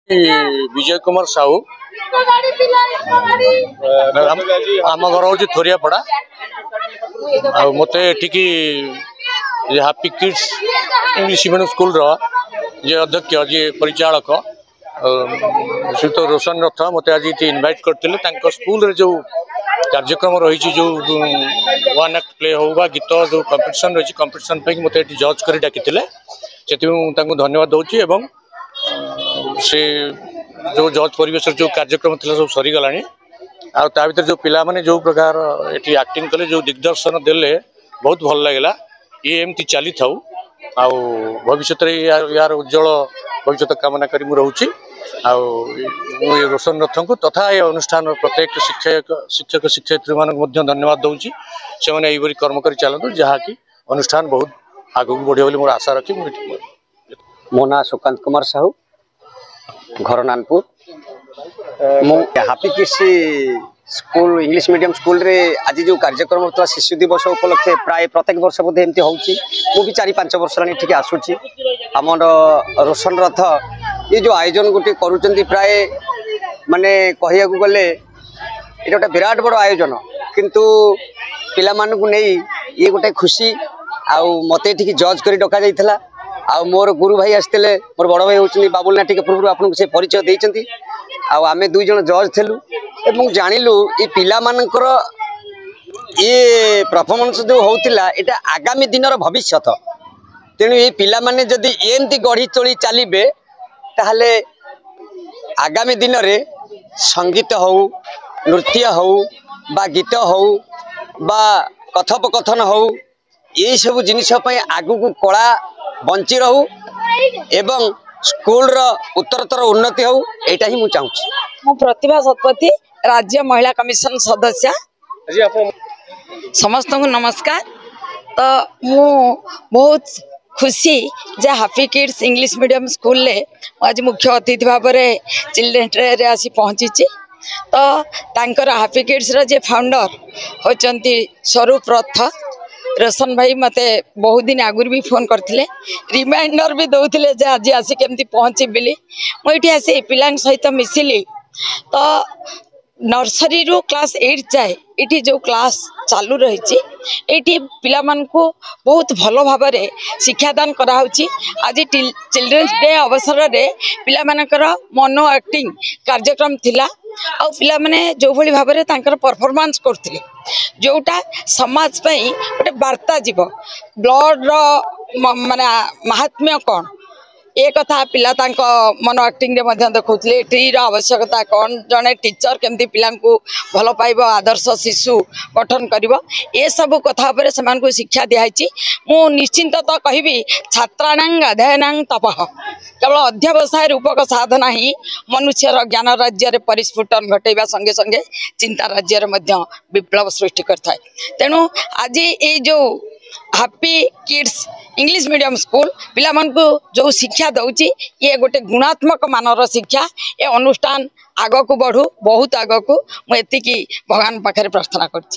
विजय कुमार साहू आम घर हूँ थोरियापड़ा मत happy kids English medium school जे अध्यक्ष जे परिचालक श्रीयुत रोशन रथ मत आज इनवाइट करते स्कूल जो कार्यक्रम रही जो वन एक्ट प्ले हो गीत जो कंपटीशन रही कंपटीशन मत जज कर डाकी से धन्यवाद दूसरी एवं से जो जज परिवेश जो कार्यक्रम थी सब सरीगला आ भर जो पिला माने जो प्रकार ये एक्टिंग कले जो दिग्दर्शन देले बहुत भल लगे ये एमती चली था भविष्य यार उज्जवल भविष्य कामना करी रोची रोशन रथ को तथा ये अनुष्ठान प्रत्येक शिक्षक शिक्षयित्री मानक धन्यवाद दूसरी से मैंने कर्म कर चलतु जहाँकि अनुष्ठान बहुत आगू बढ़े मोर आशा रखी मो ना सुकांत कुमार साहू घर Nanpur happy kids school English medium school रे आज जो कार्यक्रम होता शिशु दिवस उपलक्षे प्राय प्रत्येक वर्ष बोधे एमती होगी 4-5 वर्ष ठीक आसूची आमर रोशन रथ ये जो आयोजन गोटे करुँच प्राय माने कहया गले ये गोटे विराट बड़ आयोजन किंतु पिला मानकु नहीं ये गोटे खुशी मत ये जज कर डक जाइए आ मोर गुरु भाई आसते मोर बड़ भाई होती बाबुल नाटिक पूर्व आपको से परिचय देते आम 2 जन जज थिलु एवं जानिलु ये पिला मानकर ये परफॉर्मेंस जो होता ये आगामी दिन भविष्य तेणु ये पिला माने जदि एमती गढ़ी चली चलिए ताहले आगामी दिन रे संगीत हो नृत्य हो बा गीत हो बा कथोपकथन हो ये सब जिनिस आगु को कला बंची रहू एवं स्कूल रो उत्तरोत्तर उन्नति हो एटा ही मु चाहूची। मु प्रतिभा शतपथी राज्य महिला कमिशन सदस्य समस्त को नमस्कार। तो मु बहुत खुशी जे happy kids English medium school ले आज मुख्य अतिथि भाव में चिल्ड्रेन डे रे आसी पहुँची। तो तांकर हैप्पी किड्स रो जे फाउंडर होचंती स्वरूप रथ रोशन भाई मते बहुत दिन आगुरी भी फोन करते रिमाइंडर भी दौले आज आसी केमती पहुँची बोली मुझे आसी पिला सहित मिसिली। तो नर्सरी रू क्लास 8 जाए ये जो क्लास चालू रही ये पिला मानकु बहुत भल भाव में शिक्षादान कराउची। आज चिल्ड्रेन्स डे अवसर में पिला मानकर मोनो एक्टिंग कार्यक्रम थिला आ पिला माने जो भली भाव में तांकर परफॉर्मेंस करथिले जोटा समाज पई गोटे वार्ता जीव ब्लड रो माने महात्म्य कौन ए कथा पिला तांको मन एक्टिंग रे मध्य देखौथले ट्री रो आवश्यकता कौन जने टीचर केमती पिला को भल पाइबो आदर्श शिशु गठन करिवो ए सब कथा पर समान को शिक्षा दिहाइची। मु निश्चिंत तो कहिबी छात्राणां अध्ययनां तपः केवल अध्यवसाय रूपक साधना ही मनुष्यर ज्ञान राज्य रे परिस्फुटन घटेबा संगे संगे चिंता राज्य रे मध्य विप्लव सृष्टि करथाय। तेणु आज ये जो happy kids English medium school पिला मन को जो शिक्षा दौची ये गोटे गुणात्मक मानर शिक्षा ये अनुष्ठान आग को बढ़ू बहुत आग को मुझे भगवान पाखे प्रार्थना करछि।